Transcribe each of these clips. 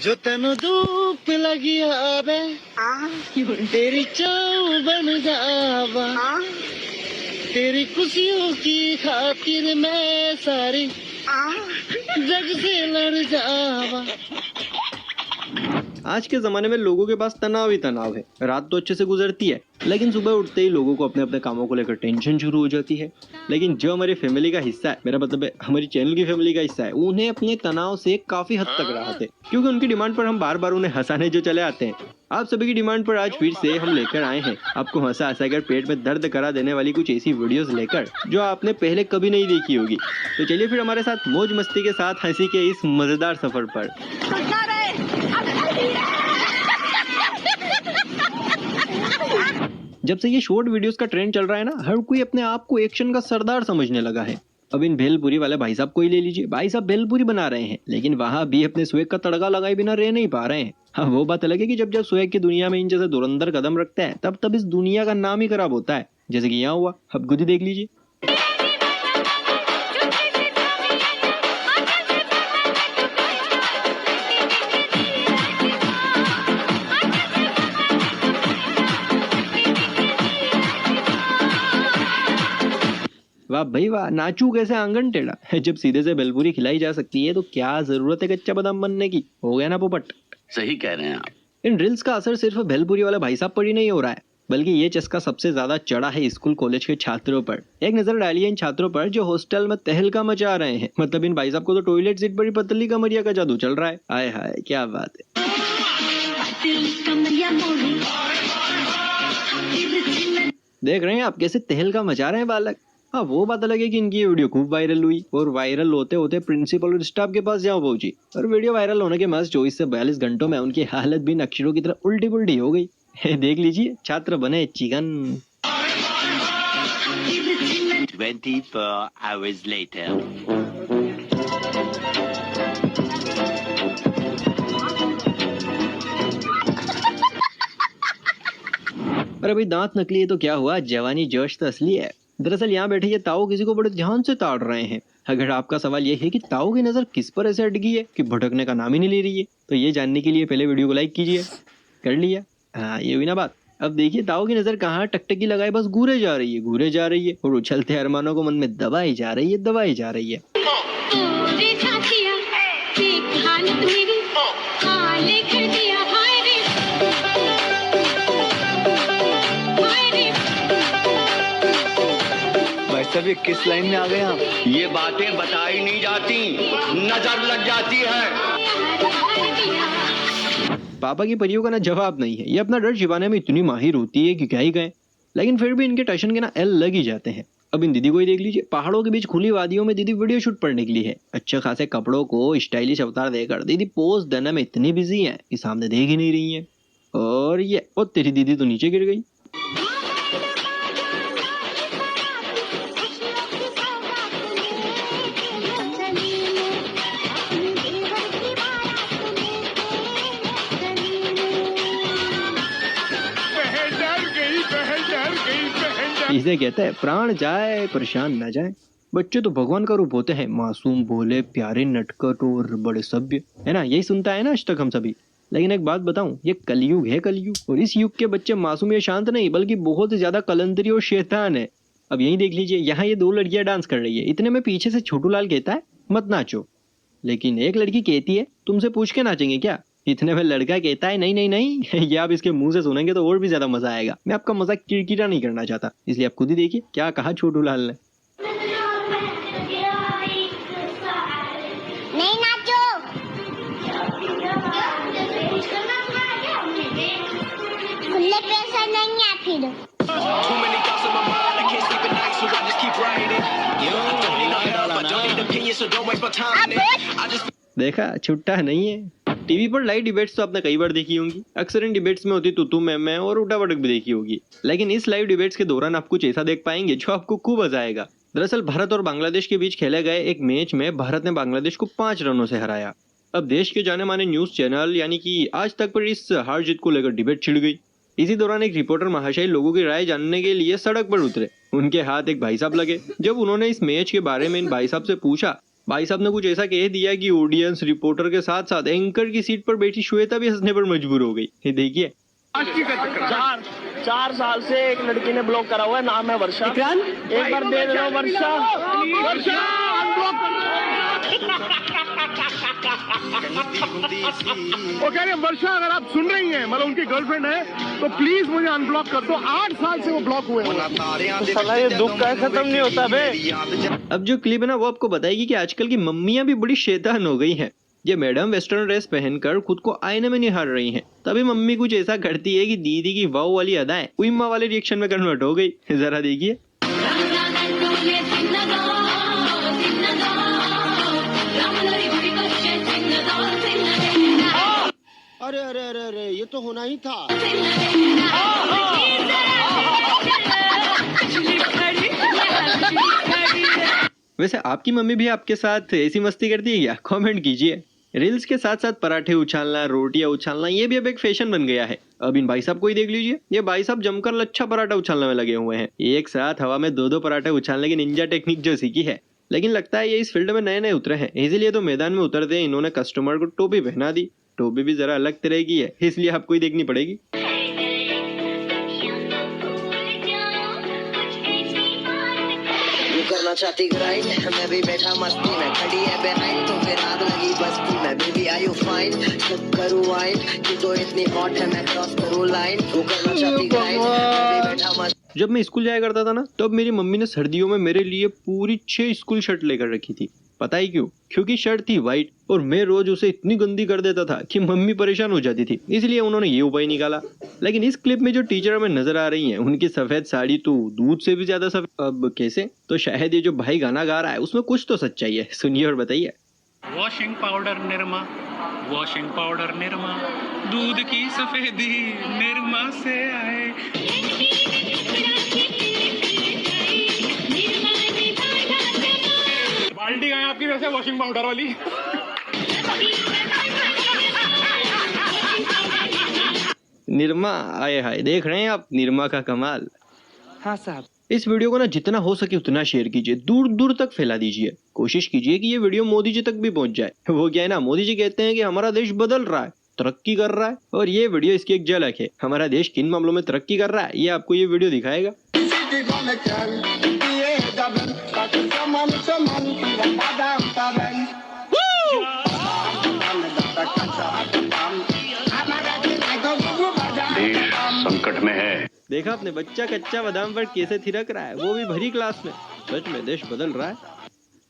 जो तेनू धूप लगी आवे तेरी चाव बन जावा तेरी खुशियों की खातिर मैं सारी जग से लड़ जावा। आज के ज़माने में लोगों के पास तनाव ही तनाव है। रात तो अच्छे से गुजरती है, लेकिन सुबह उठते ही लोगों को अपने अपने कामों को लेकर टेंशन शुरू हो जाती है। लेकिन जो हमारी फैमिली का हिस्सा है, मेरा मतलब है हमारी चैनल की फैमिली का हिस्सा है, उन्हें अपने तनाव से काफ़ी हद तक राहत है, क्योंकि उनकी डिमांड पर हम बार बार उन्हें हंसाने जो चले आते हैं। आप सभी की डिमांड पर आज फिर से हम लेकर आए हैं आपको हंसा हंसाकर पेट में दर्द करा देने वाली कुछ ऐसी वीडियोस लेकर जो आपने पहले कभी नहीं देखी होगी। तो चलिए फिर हमारे साथ मौज मस्ती के साथ हंसी के इस मजेदार सफर पर। जब से ये शॉर्ट वीडियोस का ट्रेंड चल रहा है ना, हर कोई अपने आप को एक्शन का सरदार समझने लगा है। अब इन भेलपुरी वाले भाई साहब को ही ले लीजिए। भाई साहब भेलपुरी बना रहे हैं, लेकिन वहां भी अपने स्वैग का तड़का लगाए बिना रह नहीं पा रहे हैं। हाँ, वो बात अलग है कि जब जब स्वैग की दुनिया में इन जैसे धुरंधर कदम रखते हैं, तब तब इस दुनिया का नाम ही खराब होता है, जैसे कि यहाँ हुआ। अब खुद ही देख लीजिए। वाह भाई वाह, नाचू कैसे आंगन टेढ़ा। जब सीधे से भेलपुरी खिलाई जा सकती है तो क्या जरूरत है कच्चा बादाम बनने की। हो गया ना पोपट। सही कह रहे हैं आप। इन रील्स का असर सिर्फ भेलपुरी वाले भाई साहब पर ही नहीं हो रहा है, बल्कि ये चस्का सबसे ज्यादा चढ़ा है स्कूल कॉलेज के छात्रों पर। एक नजर डालिए इन छात्रों पर जो हॉस्टल में तहलका मचा रहे हैं। मतलब इन भाई साहब को तो टॉयलेट सीट पर ही पतली कमरिया का जादू चल रहा है। आय हाय क्या बात है। देख रहे हैं आप कैसे तहलका मचा रहे हैं बालक। हाँ, वो बात अलग है कि इनकी ये वीडियो खूब वायरल हुई और वायरल होते होते प्रिंसिपल और स्टाफ के पास जाओ पहुंची, और वीडियो वायरल होने के महज 24 से 42 घंटों में उनकी हालत भी अक्षरों की तरह उल्टी पुल्टी हो गई। देख लीजिए, छात्र बने चिकन। 24 hours later. अरे भाई, दांत नकली है तो क्या हुआ, जवानी जोश तो असली है। दरअसल यहाँ बैठे ये ताऊ किसी को बड़े ध्यान से ताड़ रहे हैं। अगर आपका सवाल ये है कि ताऊ की नजर किस पर ऐसे अटकी है कि भटकने का नाम ही नहीं ले रही है, तो ये जानने के लिए पहले वीडियो को लाइक कीजिए। कर लिया? हाँ, ये हुई ना बात। अब देखिए ताऊ की नजर कहाँ टकटकी लगाए बस घूरे जा रही है और उछलते अरमानों को मन में दबाई जा रही है। सब ये किस लाइन में आ गए आप? ये बातें बताई नहीं जाती, नजर लग जाती है। पापा की परियों का ना जवाब नहीं है। ये अपना डर छिपाने में इतनी माहिर होती है कि क्या ही कहें, लेकिन फिर भी इनके टशन के ना एल लग ही जाते हैं। अब इन दीदी को ही देख लीजिए। पहाड़ों के बीच खुली वादियों में दीदी वीडियो शूट पर निकली है। अच्छे खासे कपड़ों को स्टाइलिश अवतार देकर दीदी पोज देने में इतनी बिजी है कि सामने देख ही नहीं रही है। और ये तेरी दीदी तो नीचे गिर गई। इसे कहते हैं प्राण जाए परेशान न जाए। बच्चे तो भगवान का रूप होते हैं, मासूम, भोले, प्यारे, नटखट और बड़े सभ्य, है ना। यही सुनता है ना आज तक हम सभी। लेकिन एक बात बताऊं, ये कलयुग है, कलयुग। और इस युग के बच्चे मासूम या शांत नहीं, बल्कि बहुत ज्यादा कलंदरी और शैतान है। अब यही देख लीजिए, यहाँ ये 2 लड़कियां डांस कर रही है। इतने में पीछे से छोटू लाल कहता है मत नाचो, लेकिन एक लड़की कहती है तुमसे पूछ के नाचेंगे क्या। इतने में लड़का कहता है नहीं नहीं नहीं। ये आप इसके मुंह से सुनेंगे तो और भी ज्यादा मजा आएगा। मैं आपका मजाक किरकिरा नहीं करना चाहता, इसलिए आप खुद ही देखिए क्या कहा छोटू लाल ने। नहीं नाचो। खुले पैसा नहीं है फिर। देखा, छुट्टा नहीं है। टीवी पर लाइव डिबेट्स तो आपने कई बार देखी होंगी। अक्सर इन डिबेट्स में होती तू मैं और उठावटक भी देखी होगी। लेकिन इस लाइव डिबेट्स के दौरान आप कुछ ऐसा देख पाएंगे जो आपको खूब मजा आएगा। दरअसल भारत और बांग्लादेश के बीच खेले गए एक मैच में भारत ने बांग्लादेश को 5 रनों से हराया। अब देश के जाने माने न्यूज चैनल यानी कि आज तक पर इस हार जीत को लेकर डिबेट छिड़ गई। इसी दौरान एक रिपोर्टर महाशय लोगों की राय जानने के लिए सड़क पर उतरे। उनके हाथ एक भाई साहब लगे। जब उन्होंने इस मैच के बारे में इन भाई साहब से पूछा भाई साहब ने कुछ ऐसा कह दिया कि ऑडियंस रिपोर्टर के साथ साथ एंकर की सीट पर बैठी श्वेता भी हंसने पर मजबूर हो गई। ये देखिए। 4 साल से एक लड़की ने ब्लॉक करा हुआ है, नाम है वर्षा। एक बार दे दो वर्षा। वो कह रहे वर्षा, अगर आप सुन रही हैं, मतलब उनकी गर्लफ्रेंड है, तो प्लीज मुझे अनब्लॉक कर दो। 8 साल से वो ब्लॉक हुए हैं। साला ये दुख का खत्म नहीं होता बे। अब जो क्लिप है ना वो आपको बताएगी कि आजकल की मम्मियां भी बड़ी शैतान हो गई हैं। ये मैडम वेस्टर्न ड्रेस पहनकर खुद को आईने में निहार रही हैं। तभी मम्मी कुछ ऐसा करती है कि दीदी की वाव वाली अदाएं उइम्मा वाले रिएक्शन में कन्वर्ट हो गई। जरा देखिए। अरे अरे अरे अरे, ये तो होना ही था। वैसे आपकी मम्मी भी आपके साथ ऐसी मस्ती करती है क्या? कमेंट कीजिए। रील्स के साथ साथ पराठे उछालना, रोटियां उछालना, ये भी अब एक फैशन बन गया है। अब इन भाई साहब को ही देख लीजिए। ये भाई साहब जमकर लच्छा पराठा उछालने में लगे हुए हैं। एक साथ हवा में 2-2 पराठे उछालने की निंजा टेक्निक जो सीखी है। लेकिन लगता है ये इस फील्ड में नए नए उतरे हैं, इसीलिए तो मैदान में उतरते हैं इन्होंने कस्टमर को टोपी पहना दी। टोपी भी जरा अलग तरह की है, इसलिए आपको ही देखनी पड़ेगी। करना चाहती ग्राइंड, मैं भी बैठा मस्ती में, खड़ी है बेहाइंड तो फिर आग लगी बस्ती में। बेबी आर यू फाइन, कब करूँ वाइन, तू तो इतनी हॉट है मैं क्रॉस करूँ लाइन। वो करना चाहती ग्राइंड, मैं भी बैठा मस्ती। जब मैं स्कूल जाया करता था ना, तब मेरी मम्मी ने सर्दियों में मेरे लिए पूरी 6 स्कूल शर्ट लेकर रखी थी। पता ही क्यों? क्योंकि शर्ट थी व्हाइट और मैं रोज उसे इतनी गंदी कर देता था कि मम्मी परेशान हो जाती थी। इसलिए उन्होंने ये उपाय निकाला। लेकिन इस क्लिप में जो टीचर हमें नजर आ रही हैं, उनकी सफेद साड़ी तो दूध से भी ज्यादा सफेद। अब कैसे? तो शायद ये जो भाई गाना गा रहा है उसमें कुछ तो सच्चाई है। सुनिए और बताइए। Washing powder Nirma, washing powder Nirma, दूध की सफेदी निरमा से आए। बाल्टी कहाँ है आपकी वैसे वॉशिंग पाउडर वाली? निरमा आए हाय, देख रहे हैं आप निरमा का कमाल। हाँ साहब। इस वीडियो को ना जितना हो सके उतना शेयर कीजिए, दूर दूर तक फैला दीजिए। कोशिश कीजिए कि ये वीडियो मोदी जी तक भी पहुंच जाए। वो क्या है ना, मोदी जी कहते हैं कि हमारा देश बदल रहा है, तरक्की कर रहा है, और ये वीडियो इसकी एक झलक है। हमारा देश किन मामलों में तरक्की कर रहा है ये आपको ये वीडियो दिखाएगा। देश संकट में है। देखा आपने, बच्चा कच्चा बादाम पर कैसे थिरक रहा है, वो भी भरी क्लास में। सच में देश बदल रहा है।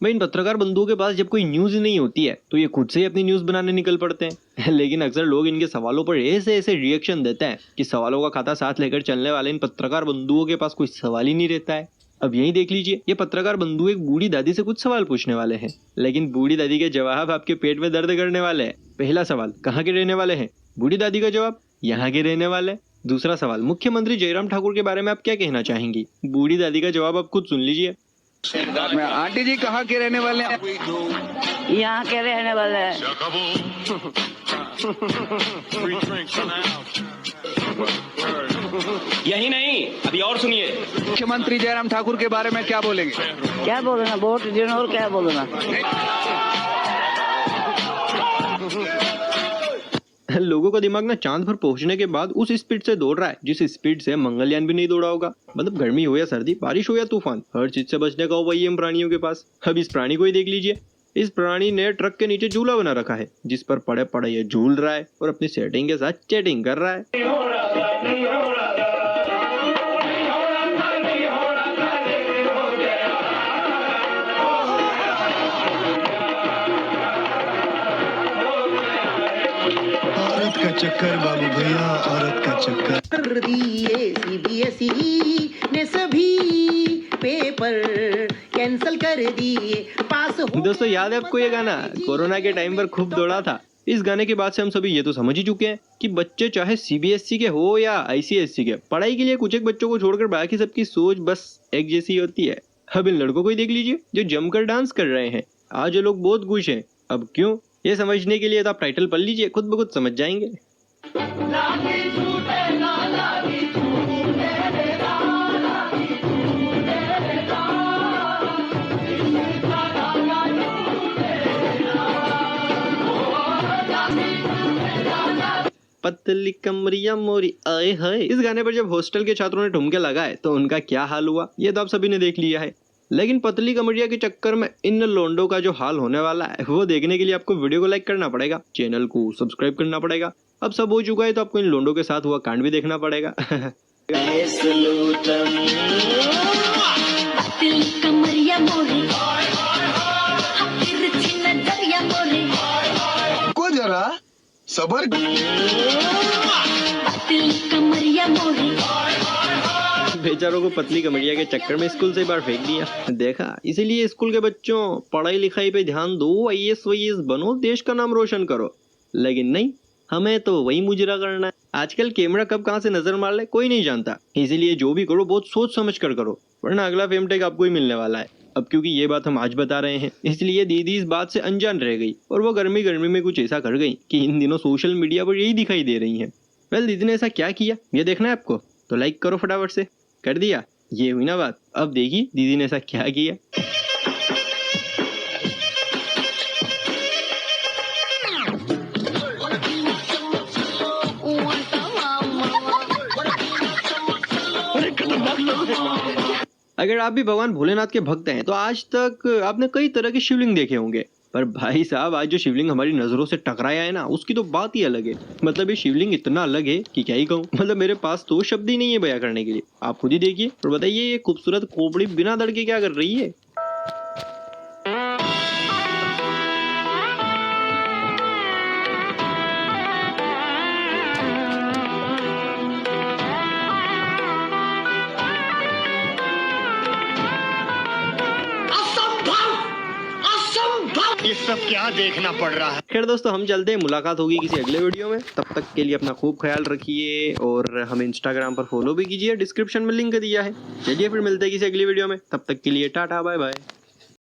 मैं इन पत्रकार बंधुओं के पास जब कोई न्यूज नहीं होती है तो ये खुद से ही अपनी न्यूज बनाने निकल पड़ते हैं। लेकिन अक्सर लोग इनके सवालों पर ऐसे ऐसे रिएक्शन देते हैं कि सवालों का खाता साथ लेकर चलने वाले इन पत्रकार बंधुओं के पास कोई सवाल ही नहीं रहता है। अब यही देख लीजिए, ये पत्रकार बंधु एक बूढ़ी दादी से कुछ सवाल पूछने वाले हैं, लेकिन बूढ़ी दादी के जवाब आपके पेट में दर्द करने वाले हैं। पहला सवाल, कहाँ के रहने वाले हैं? बूढ़ी दादी का जवाब, यहाँ के रहने वाले। दूसरा सवाल, मुख्यमंत्री जयराम ठाकुर के बारे में आप क्या कहना चाहेंगी? बूढ़ी दादी का जवाब आप खुद सुन लीजिए। आंटी जी कहाँ के रहने वाले हैं? यहाँ के रहने वाले हैं। यही नहीं, अभी और सुनिए। मुख्यमंत्री जयराम ठाकुर के बारे में क्या बोलेंगे? क्या बोलना, वोट देना और क्या बोलना। लोगों का दिमाग ना चांद पर पहुंचने के बाद उस स्पीड से दौड़ रहा है जिस स्पीड से मंगलयान भी नहीं दौड़ा होगा। मतलब गर्मी हो या सर्दी, बारिश हो या तूफान, हर चीज से बचने का उपाय इन प्राणियों के पास। अब इस प्राणी को ही देख लीजिए। इस प्राणी ने ट्रक के नीचे झूला बना रखा है जिस पर पड़े पड़े ये झूल रहा है और अपनी सेटिंग के साथ चैटिंग कर रहा है। औरत का चक्कर बाबू भैया, औरत का चक्कर। कर दिए CBSE ने सभी पेपर कैंसिल कर दिए, पास हो। दोस्तों याद है आपको ये गाना? कोरोना के टाइम पर खूब दौड़ा था। इस गाने के बाद से हम सभी ये तो समझ ही चुके हैं कि बच्चे चाहे CBSE के हो या ICSE के, पढ़ाई के लिए कुछ एक बच्चों को छोड़कर बाकी सबकी सोच बस एक जैसी होती है। अब इन लड़कों को ही देख लीजिए जो जमकर डांस कर रहे हैं। आज ये लोग बहुत खुश हैं। अब क्यों, ये समझने के लिए तो आप टाइटल पढ़ लीजिए, खुद ब खुद समझ जाएंगे। पतली कमरिया मोरी आए हाय। इस गाने पर जब हॉस्टल के छात्रों ने ठुमके लगाए तो उनका क्या हाल हुआ ये तो आप सभी ने देख लिया है। लेकिन पतली कमरिया के चक्कर में इन लोंडों का जो हाल होने वाला है वो देखने के लिए आपको वीडियो को लाइक करना पड़ेगा, चैनल को सब्सक्राइब करना पड़ेगा। अब सब हो चुका है तो आपको इन लोंडों के साथ हुआ कांड भी देखना पड़ेगा। को जरा सबर। बेचारों को पतली कमरिया के चक्कर में स्कूल से बाहर फेंक दिया। देखा, इसीलिए स्कूल के बच्चों पढ़ाई लिखाई पे ध्यान दो, IAS बनो, देश का नाम रोशन करो। लेकिन नहीं, हमें तो वही मुजरा करना है। आजकल कैमरा कब कहां से नजर मार ले कोई नहीं जानता, इसीलिए जो भी करो बहुत सोच समझ कर करो, वरना अगला फेम टेक आपको ही मिलने वाला है। अब क्योंकि ये बात हम आज बता रहे हैं इसलिए दीदी इस बात से अनजान रह गई और वो गर्मी गर्मी में कुछ ऐसा कर गई कि इन दिनों सोशल मीडिया पर यही दिखाई दे रही हैं। वेल, दीदी ने ऐसा क्या किया ये देखना है आपको तो लाइक करो फटाफट से। कर दिया, ये हुई ना बात। अब देखिए दीदी ने ऐसा क्या किया। अगर आप भी भगवान भोलेनाथ के भक्त हैं तो आज तक आपने कई तरह के शिवलिंग देखे होंगे, पर भाई साहब आज जो शिवलिंग हमारी नजरों से टकराया है ना उसकी तो बात ही अलग है। मतलब ये शिवलिंग इतना अलग है कि क्या ही कहूँ। मतलब मेरे पास तो शब्द ही नहीं है बयां करने के लिए। आप खुद ही देखिए और बताइए ये खूबसूरत खोपड़ी बिना दड़ के क्या कर रही है। ये सब क्या देखना पड़ रहा है। खैर दोस्तों, हम चलते हैं, मुलाकात होगी किसी अगले वीडियो में। तब तक के लिए अपना खूब ख्याल रखिए और हमें इंस्टाग्राम पर फॉलो भी कीजिए, डिस्क्रिप्शन में लिंक दिया है। चलिए फिर मिलते हैं किसी अगली वीडियो में, तब तक के लिए टाटा बाय बाय।